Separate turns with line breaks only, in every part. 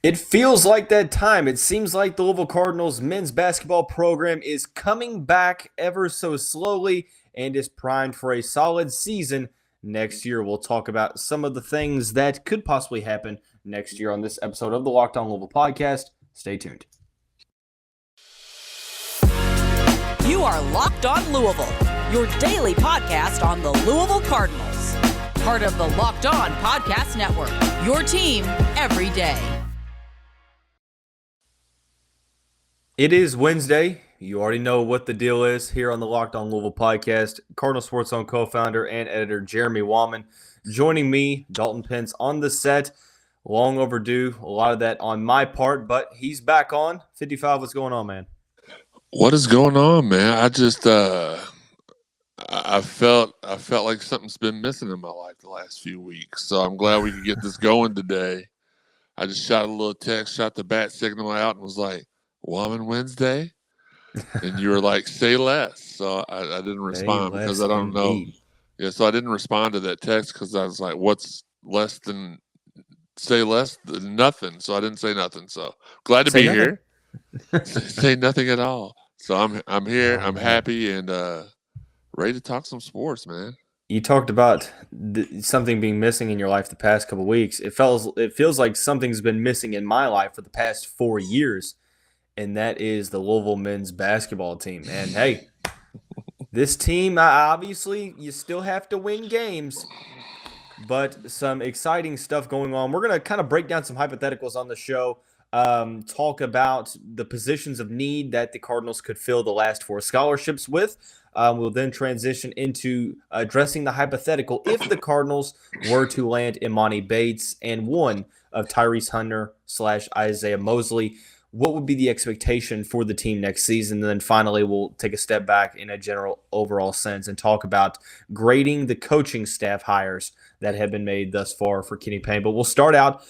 It feels like that time. It seems like the Louisville Cardinals men's basketball program is coming back ever so slowly and is primed for a solid season next year. We'll talk about some of the things that could possibly happen next year on this episode of the Locked On Louisville podcast. Stay tuned.
You are Locked On Louisville, your daily podcast on the Louisville Cardinals. Part of the Locked On Podcast Network, your team every day.
It is Wednesday. You already know what the deal is here on the Locked On Louisville podcast. Cardinals Sports Zone co-founder and editor Jeremy Wahman joining me, Dalton Pence, on the set. Long overdue. A lot of that on my part, but he's back on. 55, what's going on, man?
What is going on, man? I just I felt like something's been missing in my life the last few weeks. So I'm glad we could get this going today. I just shot a little text, shot the bat signal out, and was like, Woman Wednesday? And you were like, say less. So I didn't respond because I don't know. Yeah, so I didn't respond to that text because I was like, what's less than say less than nothing? So I didn't say nothing. So glad to be here. Say nothing at all. So I'm here. I'm happy and ready to talk some sports, man.
You talked about something being missing in your life the past couple of weeks. It feels like something's been missing in my life for the past 4 years. And that is the Louisville men's basketball team. And, hey, this team, obviously, you still have to win games, but some exciting stuff going on. We're going to kind of break down some hypotheticals on the show, talk about the positions of need that the Cardinals could fill the last 4 scholarships with. We'll then transition into addressing the hypothetical if the Cardinals were to land Emoni Bates and one of Tyrese Hunter / Isiaih Mosley. What would be the expectation for the team next season? And then finally, we'll take a step back in a general overall sense and talk about grading the coaching staff hires that have been made thus far for Kenny Payne. But we'll start out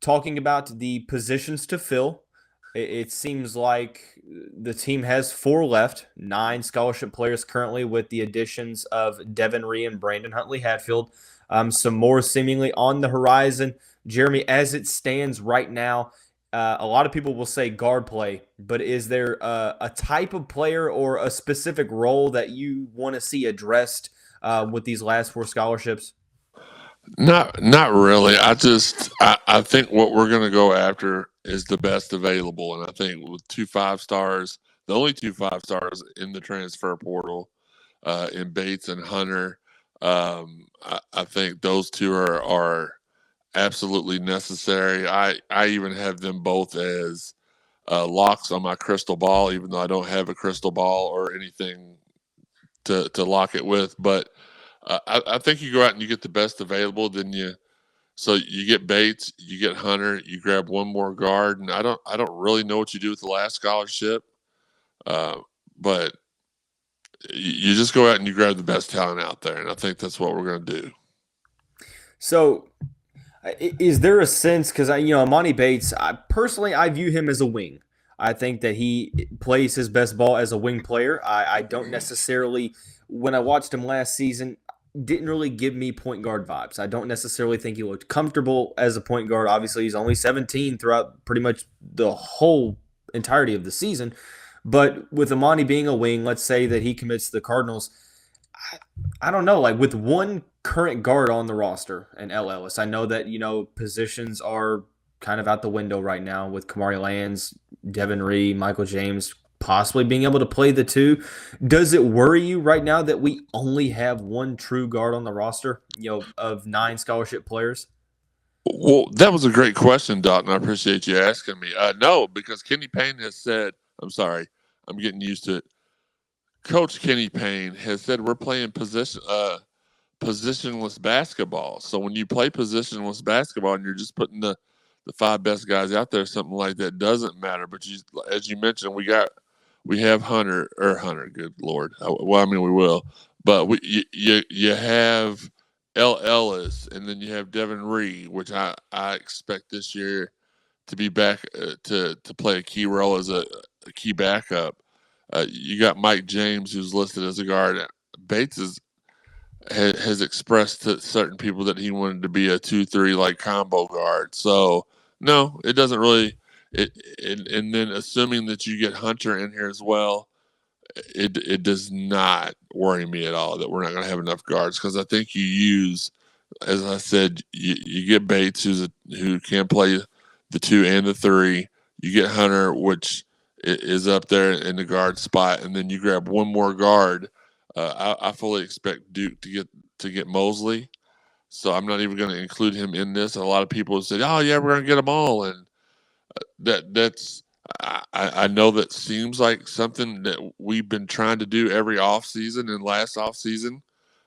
talking about the positions to fill. It seems like the team has 4 left, 9 scholarship players currently with the additions of Devin Ree and Brandon Huntley-Hatfield. Some more seemingly on the horizon. Jeremy, as it stands right now, a lot of people will say guard play, but is there a type of player or a specific role that you want to see addressed with these last 4 scholarships?
Not really. I think what we're going to go after is the best available, and I think with 2 5-stars, the only 2 5-stars in the transfer portal, in Bates and Hunter, I think those 2 are absolutely necessary. I even have them both as locks on my crystal ball, even though I don't have a crystal ball or anything to lock it with. But I think you go out and you get the best available. So you get Bates, you get Hunter, you grab one more guard, and I don't really know what you do with the last scholarship, but you just go out and you grab the best talent out there, and I think that's what we're going to do.
So, is there a sense, because Emoni Bates, I view him as a wing. I think that he plays his best ball as a wing player. I don't necessarily, when I watched him last season, didn't really give me point guard vibes. I don't necessarily think he looked comfortable as a point guard. Obviously, he's only 17 throughout pretty much the whole entirety of the season. But with Emoni being a wing, let's say that he commits to the Cardinals, I don't know, like with one current guard on the roster and L. Ellis, I know that, positions are kind of out the window right now with Kamari Lands, Devin Ree, Michael James possibly being able to play the 2. Does it worry you right now that we only have one true guard on the roster, of 9 scholarship players?
Well, that was a great question, Dalton. I appreciate you asking me. No, because Kenny Payne has said, I'm sorry, I'm getting used to it. Coach Kenny Payne has said we're playing positionless basketball. So when you play positionless basketball and you're just putting the 5 best guys out there, something like that doesn't matter. But as you mentioned, we have Hunter. Good Lord. Well, I mean, we will. But you have L. Ellis, and then you have Devin Ree, which I expect this year to be back to play a key role as a key backup. You got Mike James, who's listed as a guard. Bates has expressed to certain people that he wanted to be a 2-3 like combo guard. So No, it doesn't really. And then assuming that you get Hunter in here as well, it does not worry me at all that we're not going to have enough guards, because I think you use, as I said, you get Bates who can play the 2 and the 3. You get Hunter, which is up there in the guard spot, and then you grab one more guard. I fully expect Duke to get Mosley, so I'm not even going to include him in this. And a lot of people have said, "Oh yeah, we're going to get them all," and that's. I know that seems like something that we've been trying to do every offseason, and last offseason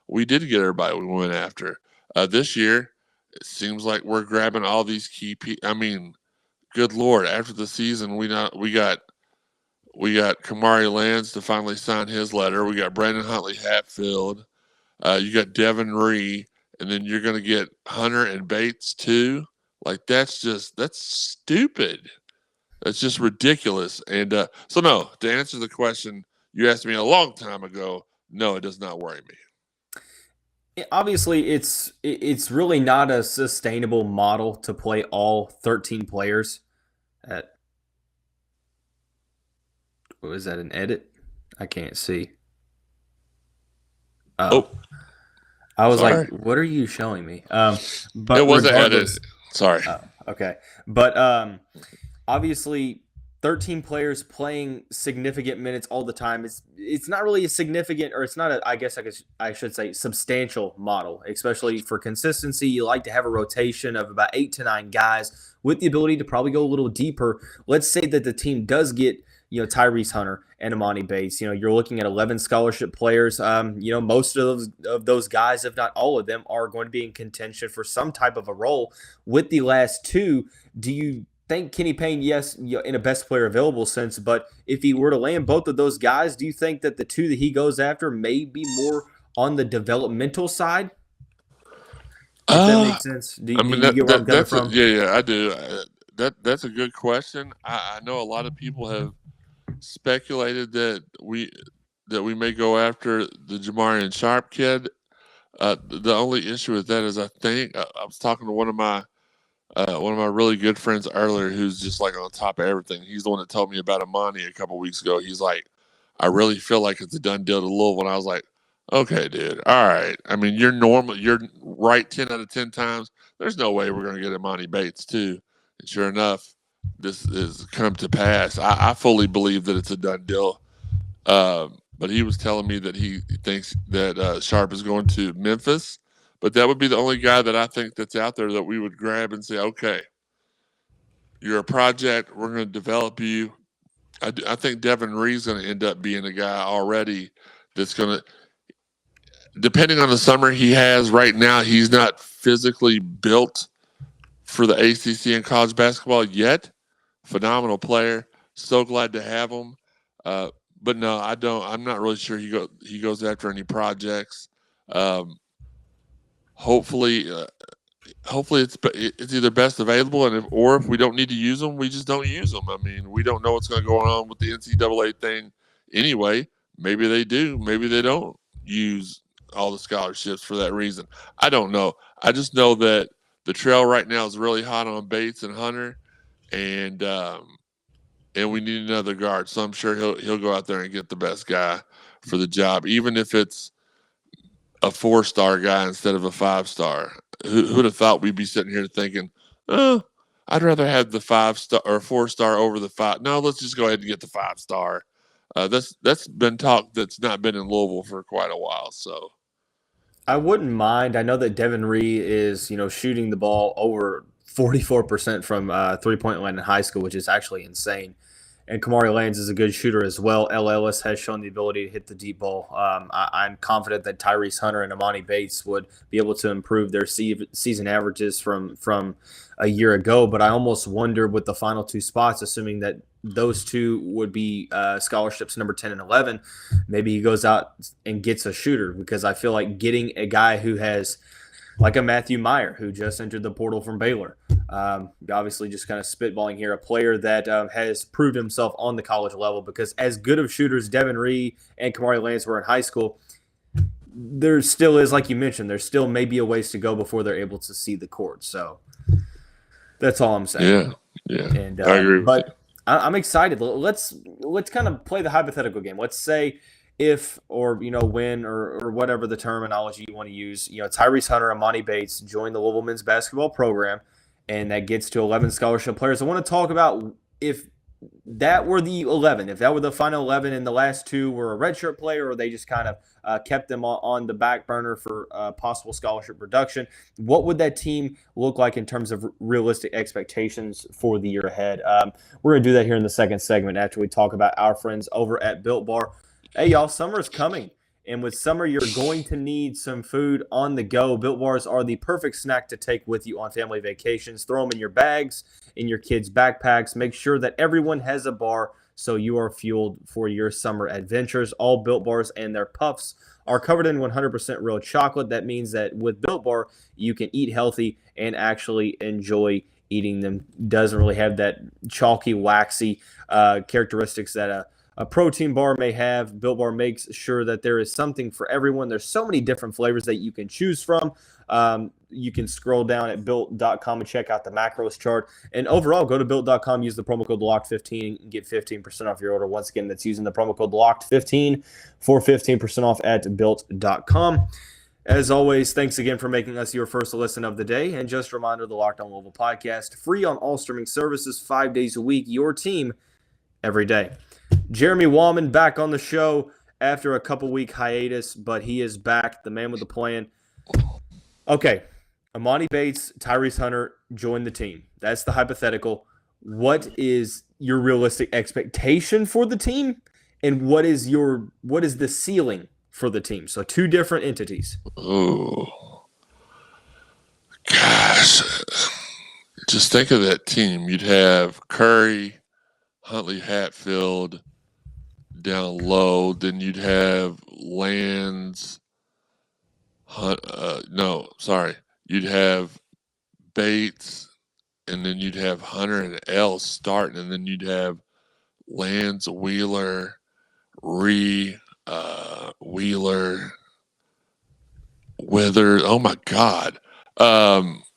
we did get everybody we went after. This year, it seems like we're grabbing all these key people. I mean, good Lord, after the season, we got Kamari Lands to finally sign his letter. We got Brandon Huntley-Hatfield. You got Devin Ree, and then you're going to get Hunter and Bates too. Like, that's stupid. That's just ridiculous. And so, no, to answer the question you asked me a long time ago, no, it does not worry me.
Obviously, it's really not a sustainable model to play all 13 players at. What is that, an edit? I can't see.
Oh.
I was like, what are you showing me? But
it was an edit. Sorry.
Okay. But obviously, 13 players playing significant minutes all the time. It's not really a significant, or it's not a, I should say, substantial model, especially for consistency. You like to have a rotation of about 8 to 9 guys with the ability to probably go a little deeper. Let's say that the team does get, Tyrese Hunter and Emoni Bates. You're looking at 11 scholarship players. Most of those guys, if not all of them, are going to be in contention for some type of a role. With the last 2, do you think Kenny Payne, yes, in a best player available sense, but if he were to land both of those guys, do you think that the 2 that he goes after may be more on the developmental side? If that makes sense. Do you get where I'm coming from?
Yeah, I do. That's a good question. I know a lot of people have speculated that we may go after the Jamarian Sharp kid. The only issue with that is I was talking to one of my really good friends earlier, who's just like on top of everything. He's the one that told me about Emoni a couple weeks ago. He's like, I really feel like it's a done deal to Louisville. And I was like, okay, dude. All right. I mean, you're normal. You're right 10 out of 10 times. There's no way we're going to get Emoni Bates too. And sure enough, this has come to pass. I fully believe that it's a done deal. But he was telling me that he thinks that Sharp is going to Memphis. But that would be the only guy that I think that's out there that we would grab and say, okay, you're a project. We're going to develop you. I think Devin Ree's going to end up being a guy already that's going to, depending on the summer he has right now, he's not physically built for the ACC and college basketball yet. Phenomenal player. So glad to have him. But no, I don't. I'm not really sure he goes after any projects. Hopefully it's either best available, and if we don't need to use them, we just don't use them. I mean, we don't know what's going to go on with the NCAA thing anyway. Maybe they do, maybe they don't use all the scholarships for that reason. I don't know. I just know that the trail right now is really hot on Bates and Hunter, and we need another guard. So I'm sure he'll go out there and get the best guy for the job, even if it's a 4-star guy instead of a 5-star. Who'd have thought we'd be sitting here thinking, oh, I'd rather have the 5-star or 4-star over the 5. No, let's just go ahead and get the 5-star. That's been talk that's not been in Louisville for quite a while. So
I wouldn't mind. I know that Devin Ree is, shooting the ball over 44% from 3-point line in high school, which is actually insane. And Kamari Lands is a good shooter as well. L. Ellis has shown the ability to hit the deep ball. I'm confident that Tyrese Hunter and Emoni Bates would be able to improve their season averages from a year ago. But I almost wonder with the final 2 spots, assuming that those 2 would be scholarships number 10 and 11, maybe he goes out and gets a shooter, because I feel like getting a guy who has – like a Matthew Meyer, who just entered the portal from Baylor. Obviously, just kind of spitballing here, a player that has proved himself on the college level, because as good of shooters Devin Ree and Kamari Lands were in high school, there still is, like you mentioned, there still may be a ways to go before they're able to see the court. So That's all I'm saying.
Yeah.
And
I agree with you.
I'm excited. Let's kind of play the hypothetical game. Let's say if, or when, or whatever the terminology you want to use. Tyrese Hunter, Emoni Bates join the Louisville men's basketball program, and that gets to 11 scholarship players. I want to talk about if that were the 11, if that were the final 11 and the last two were a redshirt player, or they just kind of kept them on the back burner for possible scholarship reduction, what would that team look like in terms of realistic expectations for the year ahead? We're going to do that here in the second segment after we talk about our friends over at Built Bar. Hey, y'all, summer is coming. And with summer, you're going to need some food on the go. Built Bars are the perfect snack to take with you on family vacations. Throw them in your bags, in your kids' backpacks. Make sure that everyone has a bar so you are fueled for your summer adventures. All Built Bars and their puffs are covered in 100% real chocolate. That means that with Built Bar, you can eat healthy and actually enjoy eating them. Doesn't really have that chalky, waxy characteristics that a protein bar may have. Built Bar makes sure that there is something for everyone. There's so many different flavors that you can choose from. You can scroll down at built.com and check out the macros chart. And overall, go to built.com, use the promo code LOCKED15 and get 15% off your order. Once again, that's using the promo code LOCKED15 for 15% off at built.com. As always, thanks again for making us your first listen of the day. And just a reminder, the Locked On Louisville podcast, free on all streaming services, 5 days a week, your team every day. Jeremy Wahman back on the show after a couple-week hiatus, but he is back, the man with the plan. Okay, Emoni Bates, Tyrese Hunter joined the team. That's the hypothetical. What is your realistic expectation for the team, and what is the ceiling for the team? So two different entities.
Oh, gosh. Just think of that team. You'd have Curry, Huntley-Hatfield down low. Then you'd have Lands. You'd have Bates, and then you'd have Hunter and L starting, and then you'd have Lands, Wheeler, Wheeler, Withers. Oh my God.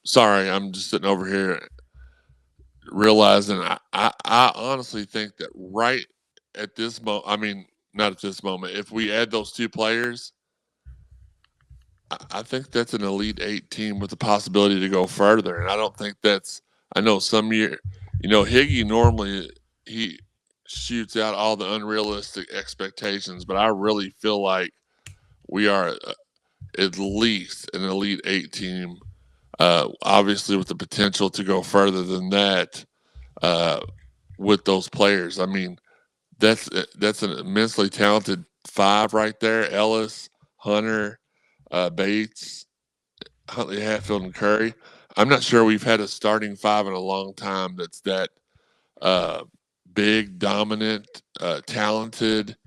Sorry, I'm just sitting over here realizing I honestly think that right at this moment, I mean, not at this moment, if we add those two players, I think that's an Elite Eight team with the possibility to go further. And I don't think I know some year, Higgy normally, he shoots out all the unrealistic expectations, but I really feel like we are at least an Elite Eight team, obviously with the potential to go further than that with those players. I mean, that's an immensely talented five right there. Ellis, Hunter, Bates, Huntley-Hatfield, and Curry. I'm not sure we've had a starting five in a long time that's that big, dominant, talented.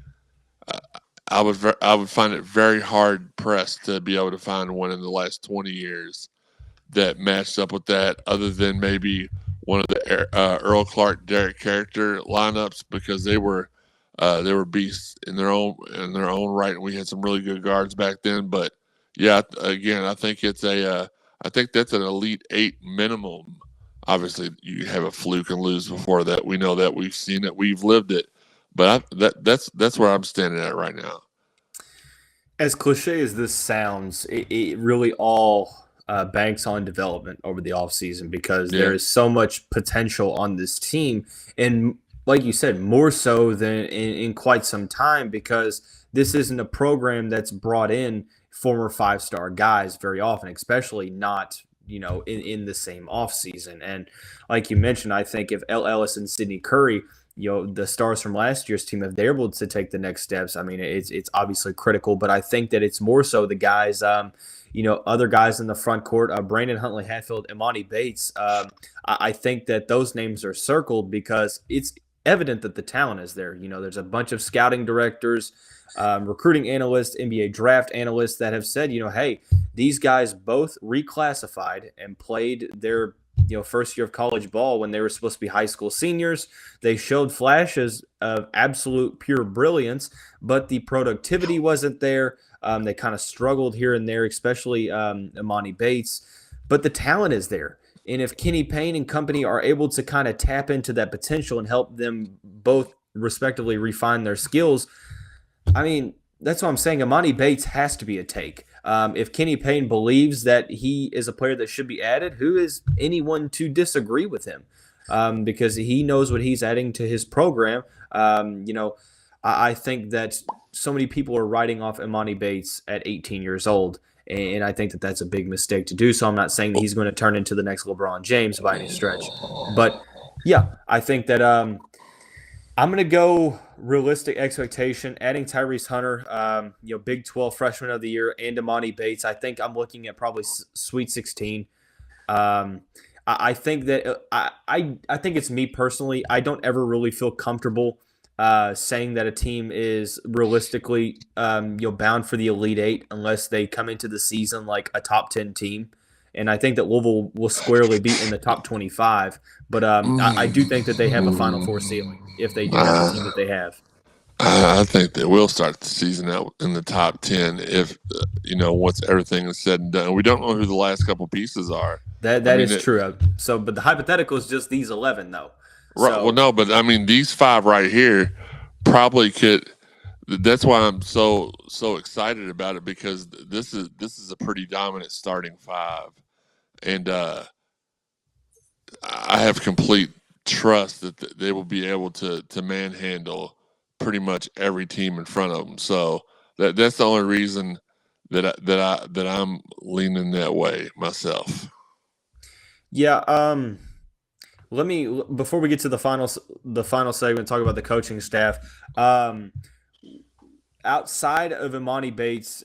I would find it very hard pressed to be able to find one in the last 20 years that matched up with that, other than maybe one of the Earl Clark, Derek Character lineups, because they were beasts in their own right, and we had some really good guards back then. But yeah, again, I think I think that's an Elite Eight minimum. Obviously, you have a fluke and lose before that. We know that, we've seen it, we've lived it. But that's where I'm standing at right now.
As cliche as this sounds, it really all banks on development over the offseason, because there is so much potential on this team. And like you said, more so than in quite some time, because this isn't a program that's brought in former five-star guys very often, especially not in the same offseason. And like you mentioned, I think if L. Ellis and Sidney Curry, the stars from last year's team, if they're able to take the next steps, I mean, it's obviously critical. But I think that it's more so the guys, other guys in the front court, Brandon Huntley-Hatfield, Emoni Bates. I think that those names are circled because it's evident that the talent is there. There's a bunch of scouting directors, recruiting analysts, NBA draft analysts that have said, hey, these guys both reclassified and played their first year of college ball when they were supposed to be high school seniors. They showed flashes of absolute pure brilliance, but the productivity wasn't there. They kind of struggled here and there, especially Emoni Bates. But the talent is there. And if Kenny Payne and company are able to kind of tap into that potential and help them both respectively refine their skills, I mean, that's what I'm saying. Emoni Bates has to be a take. If Kenny Payne believes that he is a player that should be added, who is anyone to disagree with him? Because he knows what he's adding to his program. I think that so many people are writing off Emoni Bates at 18 years old, and I think that that's a big mistake to do so. I'm not saying that he's going to turn into the next LeBron James by any stretch. But, yeah, I think that I'm going to go realistic expectation, adding Tyrese Hunter, Big 12 freshman of the year, and Emoni Bates. I think I'm looking at probably Sweet 16. I think that I think it's me personally. I don't ever really feel comfortable saying that a team is realistically bound for the Elite Eight unless they come into the season like a top 10 team. And I think that Louisville will squarely be in the top 25. But I do think that they have a Final Four ceiling if they do have the team that they have.
I think they will start the season out in the top 10 if, once everything is said and done. We don't know who the last couple pieces are.
That is true. But the hypothetical is just these 11, though.
Right.
So,
well, no, but I mean, these 5 right here probably could. That's why I'm so excited about it, because this is a pretty dominant starting 5, and I have complete trust that they will be able to manhandle pretty much every team in front of them. So that's the only reason that I'm leaning that way myself.
Yeah. Let me, before we get to the final segment, talk about the coaching staff. Outside of Emoni Bates,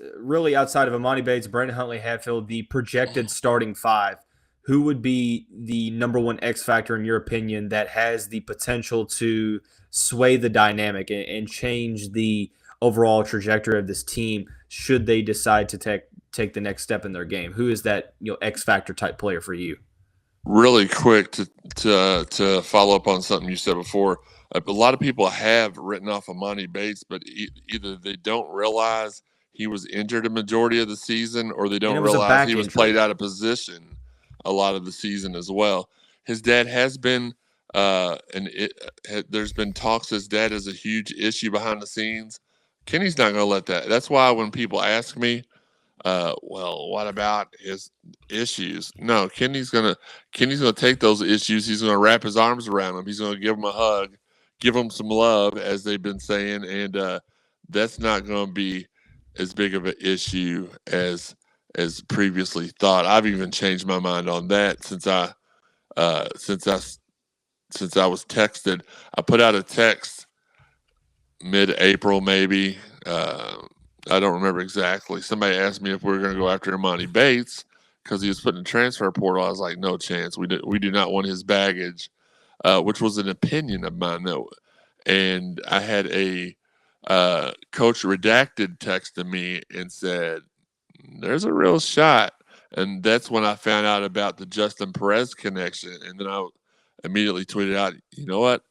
Brandon Huntley-Hatfield, the projected starting 5, who would be the number one X factor in your opinion that has the potential to sway the dynamic and change the overall trajectory of this team should they decide to take the next step in their game? Who is that X factor type player for you?
Really quick to follow up on something you said before. A lot of people have written off Emoni Bates, but either they don't realize he was injured a majority of the season, or they don't realize he was played out of position a lot of the season as well. His dad has been, there's been talks his dad is a huge issue behind the scenes. Kenny's not going to let that. That's why when people ask me, well, what about his issues? No, Kenny's gonna take those issues. He's gonna wrap his arms around them. He's gonna give them a hug, give them some love, as they've been saying, and that's not going to be as big of an issue as previously thought. I've even changed my mind on that since I was texted. I put out a text mid-April, maybe. I don't remember exactly. Somebody asked me if we were going to go after Emoni Bates because he was put in the transfer portal. I was like, no chance. We do not want his baggage, which was an opinion of mine, though. And I had a Coach Redacted texted me and said, there's a real shot. And that's when I found out about the Justin Perez connection. And then I immediately tweeted out, you know what?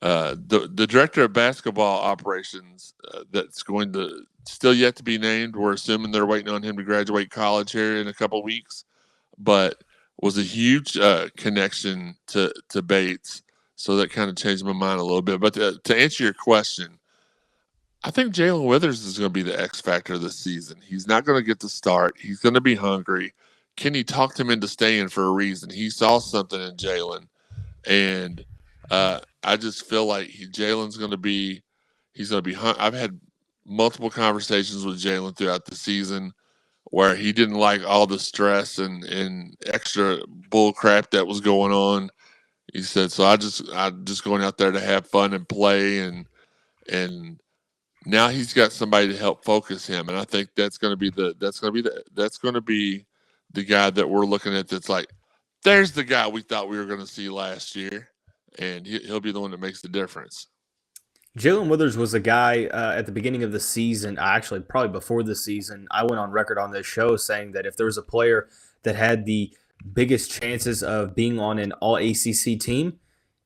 The director of basketball operations that's going to still yet to be named. We're assuming they're waiting on him to graduate college here in a couple of weeks, but was a huge connection to Bates. So that kind of changed my mind a little bit. But to answer your question, I think Jae'Lyn Withers is going to be the X factor this season. He's not going to get the start. He's going to be hungry. Kenny talked him into staying for a reason. He saw something in Jae'Lyn, and I just feel like Jae'Lyn's going to be. He's going to be. I've had multiple conversations with Jae'Lyn throughout the season where he didn't like all the stress and extra bull crap that was going on. He said, "So I'm just going out there to have fun and play, and now he's got somebody to help focus him, and I think that's going to be the guy that we're looking at. That's like, there's the guy we thought we were going to see last year, and he'll be the one that makes the difference."
Jae'Lyn Withers was a guy at the beginning of the season, actually probably before the season, I went on record on this show saying that if there was a player that had the biggest chances of being on an all-ACC team,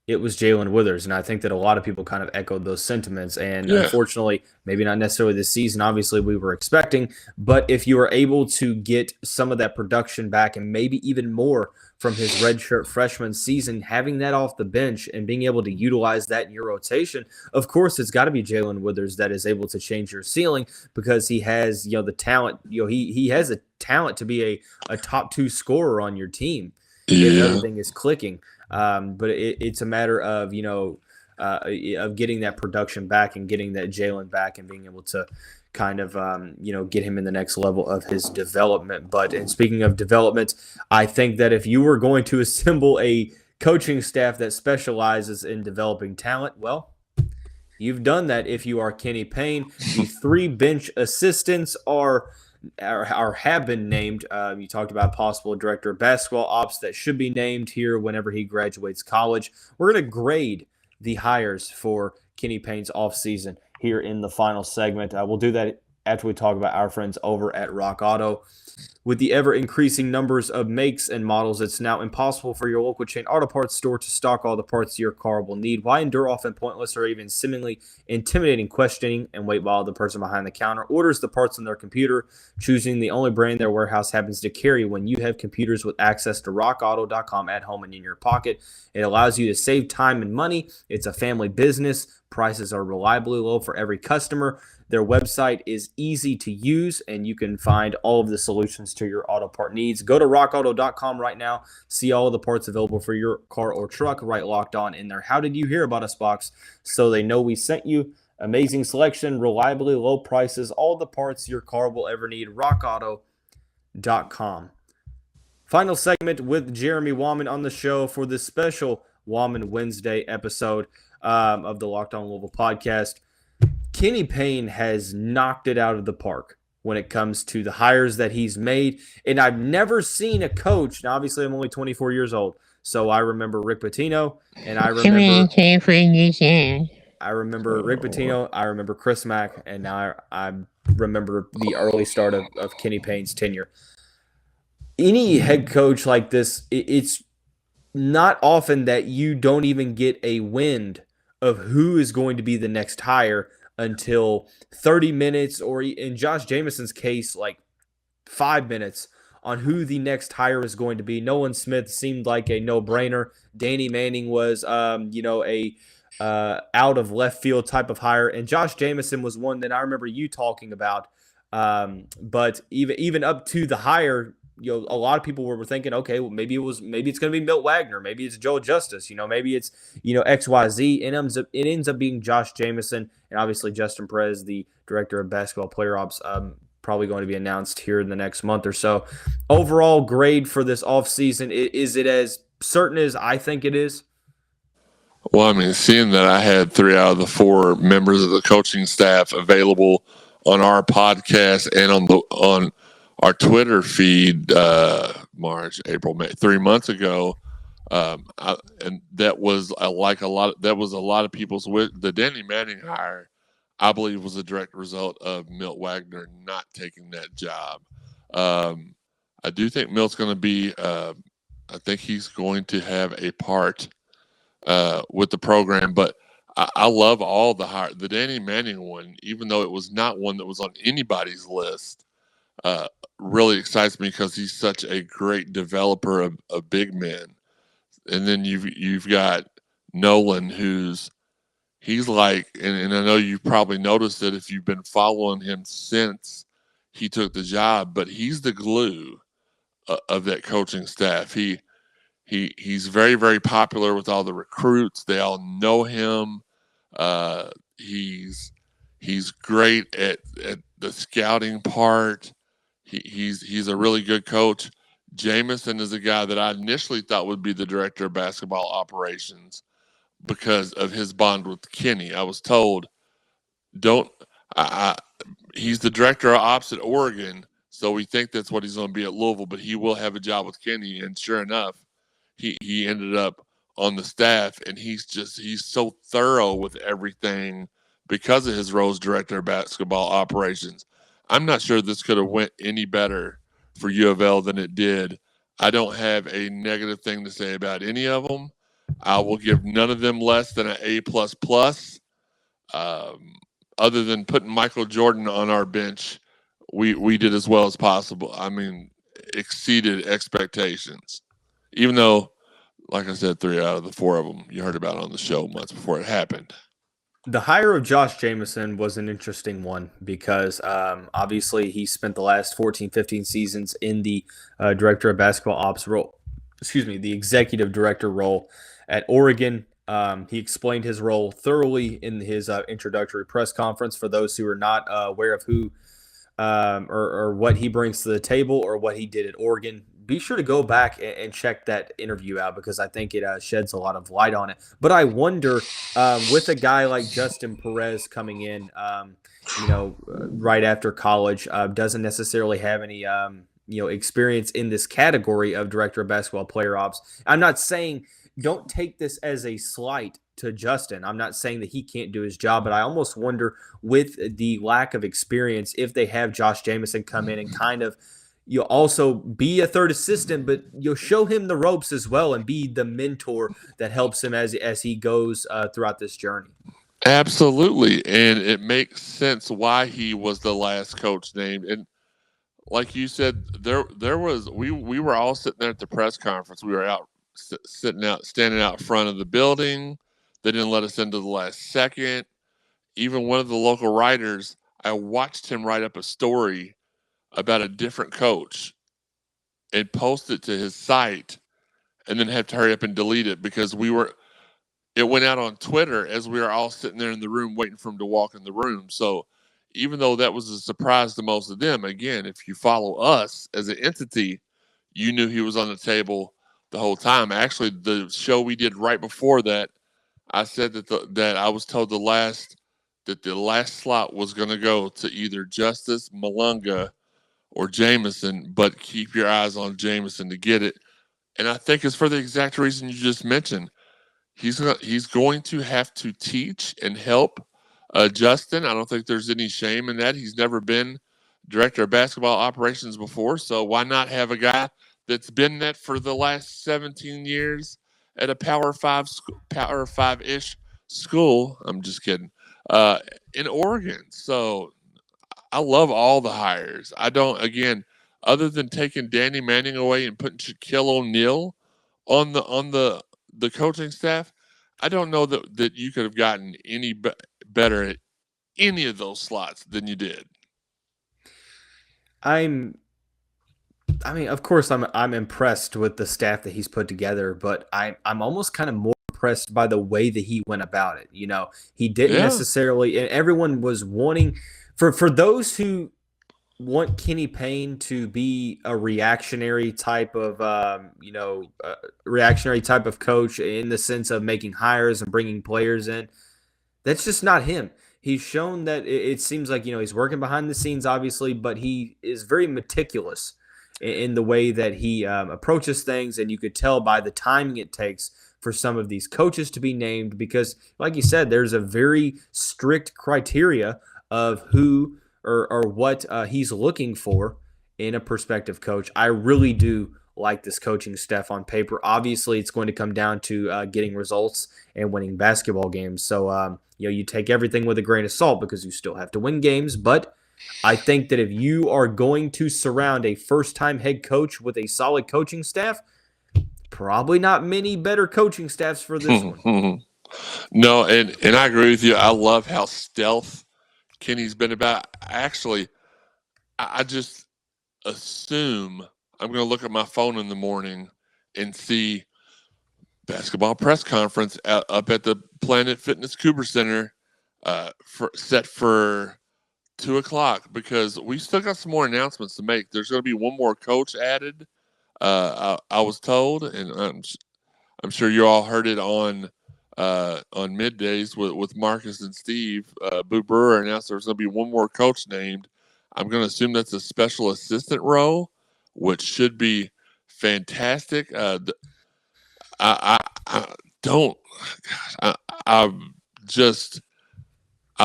it was Jae'Lyn Withers, and I think that a lot of people kind of echoed those sentiments. And
Yeah.
unfortunately, maybe not necessarily this season, obviously we were expecting, but if you were able to get some of that production back and maybe even more from his redshirt freshman season, having that off the bench and being able to utilize that in your rotation, of course, it's got to be Jae'Lyn Withers that is able to change your ceiling because he has, the talent, he has a talent to be a top 2 scorer on your team if
Yeah.
everything is clicking. But it's a matter of, of getting that production back and getting that Jae'Lyn back and being able to kind of, get him in the next level of his development. And speaking of development, I think that if you were going to assemble a coaching staff that specializes in developing talent, well, you've done that if you are Kenny Payne. The 3 bench assistants are have been named. You talked about possible director of basketball ops that should be named here whenever he graduates college. We're going to grade the hires for Kenny Payne's offseason here in the final segment. We'll do that after we talk about our friends over at Rock Auto. With the ever-increasing numbers of makes and models, it's now impossible for your local chain auto parts store to stock all the parts your car will need. Why endure often pointless or even seemingly intimidating questioning and wait while the person behind the counter orders the parts on their computer, choosing the only brand their warehouse happens to carry when you have computers with access to rockauto.com at home and in your pocket? It allows you to save time and money. It's a family business. Prices are reliably low for every customer. Their website is easy to use, and you can find all of the solutions to your auto part needs. Go to rockauto.com right now. See all of the parts available for your car or truck right locked on in there. How did you hear about us box? So they know we sent you. Amazing selection, reliably low prices, all the parts your car will ever need. rockauto.com. Final segment with Jeremy Wahman on the show for this special Wahman Wednesday episode of the Locked On Louisville podcast. Kenny Payne has knocked it out of the park when it comes to the hires that he's made. And I've never seen a coach. Now, obviously, I'm only 24 years old. So I remember Rick Pitino, and I remember Rick Pitino, I remember Chris Mack, and now I remember the early start of Kenny Payne's tenure. Any head coach like this, it's not often that you don't even get a wind of who is going to be the next hire until 30 minutes, or in Josh Jamieson's case, like 5 minutes on who the next hire is going to be. Nolan Smith seemed like a no-brainer. Danny Manning was, a out of left field type of hire, and Josh Jamieson was one that I remember you talking about. But even up to the hire, a lot of people were thinking, okay, well, maybe it's going to be Milt Wagner, maybe it's Joe Justice, maybe it's XYZ. It ends up being Josh Jamieson, and obviously Justin Perez, the director of basketball player ops, probably going to be announced here in the next month or so. Overall grade for this offseason, is it as certain as I think it is?
Well, I mean, seeing that I had 3 out of the 4 members of the coaching staff available on our podcast and on our Twitter feed, March, April, May, 3 months ago, and that was a lot of people's. The Danny Manning hire, I believe, was a direct result of Milt Wagner not taking that job. I do think Milt's going to be. I think he's going to have a part with the program, but I love all the hire. The Danny Manning one, even though it was not one that was on anybody's list, really excites me because he's such a great developer of big men. And then you've got Nolan, he's like, and I know you've probably noticed it if you've been following him since he took the job, but he's the glue of that coaching staff. He's very, very popular with all the recruits. They all know him. He's great at the scouting part. He's a really good coach. Jamieson is a guy that I initially thought would be the director of basketball operations because of his bond with Kenny. I was told, he's the director of ops at Oregon, so we think that's what he's going to be at Louisville, but he will have a job with Kenny. And sure enough, he ended up on the staff, and he's so thorough with everything because of his role as director of basketball operations. I'm not sure this could have went any better for U of L than it did. I don't have a negative thing to say about any of them. I will give none of them less than an A++. Other than putting Michael Jordan on our bench, we did as well as possible. I mean, exceeded expectations. Even though, like I said, 3 out of the 4 of them you heard about on the show months before it happened.
The hire of Josh Jamieson was an interesting one because obviously he spent the last 14, 15 seasons in the director of basketball ops role. The executive director role at Oregon. He explained his role thoroughly in his introductory press conference. For those who are not aware of who or what he brings to the table or what he did at Oregon, be sure to go back and check that interview out because I think it sheds a lot of light on it. But I wonder, with a guy like Justin Perez coming in, right after college, doesn't necessarily have any, experience in this category of director of basketball player ops. I'm not saying don't take this as a slight to Justin. I'm not saying that he can't do his job, but I almost wonder with the lack of experience if they have Josh Jamieson come in and kind of you'll also be a third assistant, but you'll show him the ropes as well and be the mentor that helps him as he goes throughout this journey.
Absolutely, and it makes sense why he was the last coach named. And like you said, there was we were all sitting there at the press conference. We were standing out front of the building. They didn't let us into the last second. Even one of the local writers, I watched him write up a story about a different coach and post it to his site and then have to hurry up and delete it because it went out on Twitter as we were all sitting there in the room waiting for him to walk in the room. So even though that was a surprise to most of them, again, if you follow us as an entity, you knew he was on the table the whole time. Actually, the show we did right before that, I said that I was told the last slot was going to go to either Justice Malunga or Jamieson, but keep your eyes on Jamieson to get it. And I think it's for the exact reason you just mentioned. He's going to have to teach and help Justin. I don't think there's any shame in that. He's never been director of basketball operations before, so why not have a guy that's been that for the last 17 years at a Power 5-ish school? I'm just kidding. In Oregon. So I love all the hires. I don't, again, other than taking Danny Manning away and putting Shaquille O'Neal on the coaching staff, I don't know that you could have gotten any better at any of those slots than you did.
Of course, I'm impressed with the staff that he's put together, but I'm almost kind of more impressed by the way that he went about it. He didn't necessarily, and everyone was wanting for those who want Kenny Payne to be a reactionary type of coach in the sense of making hires and bringing players in. That's just not him. He's shown that it seems like, he's working behind the scenes, obviously, but he is very meticulous in the way that he approaches things. And you could tell by the timing it takes for some of these coaches to be named because, like you said, there's a very strict criteria of who or what he's looking for in a prospective coach. I really do like this coaching staff on paper. Obviously, it's going to come down to getting results and winning basketball games. So, you take everything with a grain of salt because you still have to win games. But I think that if you are going to surround a first-time head coach with a solid coaching staff, probably not many better coaching staffs for this one.
No, and I agree with you. I love how stealth Kenny's been about. Actually, I just assume I'm going to look at my phone in the morning and see basketball press conference up at the Planet Fitness Cooper Center set for 2:00 because we still got some more announcements to make. There's going to be one more coach added. I was told, and I'm sure you all heard it on middays with Marcus and Steve. Boo Brewer announced there's going to be one more coach named. I'm going to assume that's a special assistant role, which should be fantastic. I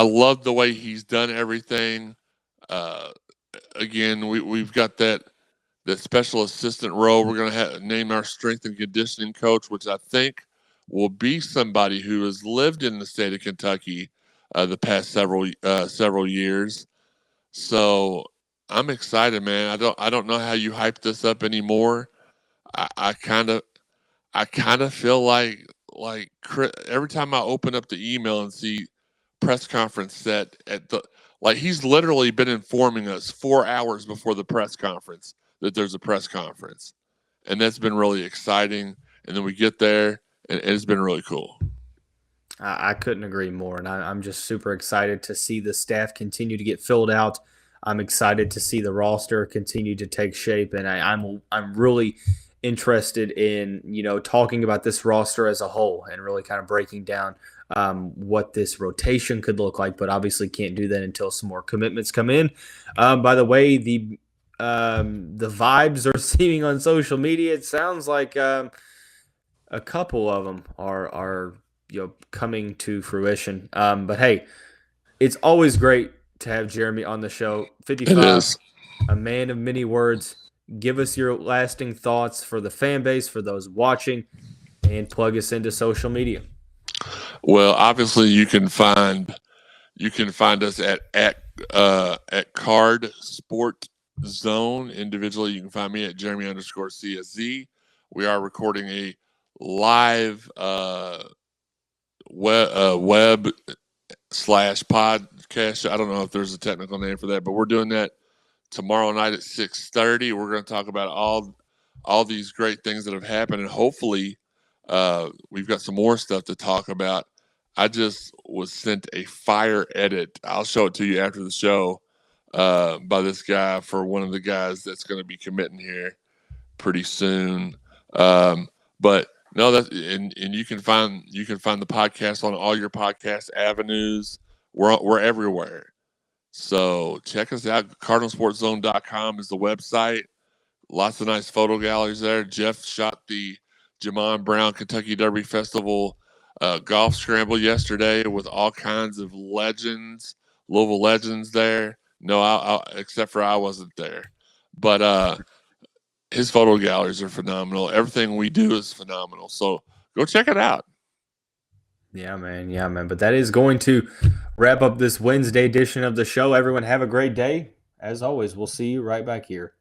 love the way he's done everything. Again, we've got that special assistant role. We're going to name our strength and conditioning coach, which I think will be somebody who has lived in the state of Kentucky the past several years. So I'm excited, man. I don't know how you hype this up anymore. I kind of feel like every time I open up the email and see press conference set at the like he's literally been informing us 4 hours before the press conference that there's a press conference, and that's been really exciting. And then we get there, and it's been really cool.
I couldn't agree more, and I'm just super excited to see the staff continue to get filled out. I'm excited to see the roster continue to take shape, and I'm really interested in talking about this roster as a whole and really kind of breaking down what this rotation could look like. But obviously, can't do that until some more commitments come in. By the way, the vibes are seeming on social media. It sounds like a couple of them are coming to fruition. But hey, it's always great to have Jeremy on the show. 55, a man of many words. Give us your lasting thoughts for the fan base, for those watching, and plug us into social media.
Well, obviously you can find us at Card Sports Zone. Individually, you can find me at Jeremy_CSZ. We are recording a live web / podcast. I don't know if there's a technical name for that, but we're doing that tomorrow night at 6:30. We're going to talk about all these great things that have happened, and hopefully we've got some more stuff to talk about. I just was sent a fire edit. I'll show it to you after the show by this guy for one of the guys that's going to be committing here pretty soon. But no, and you can find the podcast on all your podcast avenues. We're everywhere. So check us out. CardinalSportsZone.com is the website. Lots of nice photo galleries there. Jeff shot the Jamon Brown Kentucky Derby Festival golf scramble yesterday with all kinds of legends, Louisville legends there. No, except for I wasn't there. But his photo galleries are phenomenal. Everything we do is phenomenal. So go check it out.
Yeah, man. But that is going to wrap up this Wednesday edition of the show. Everyone have a great day. As always, we'll see you right back here.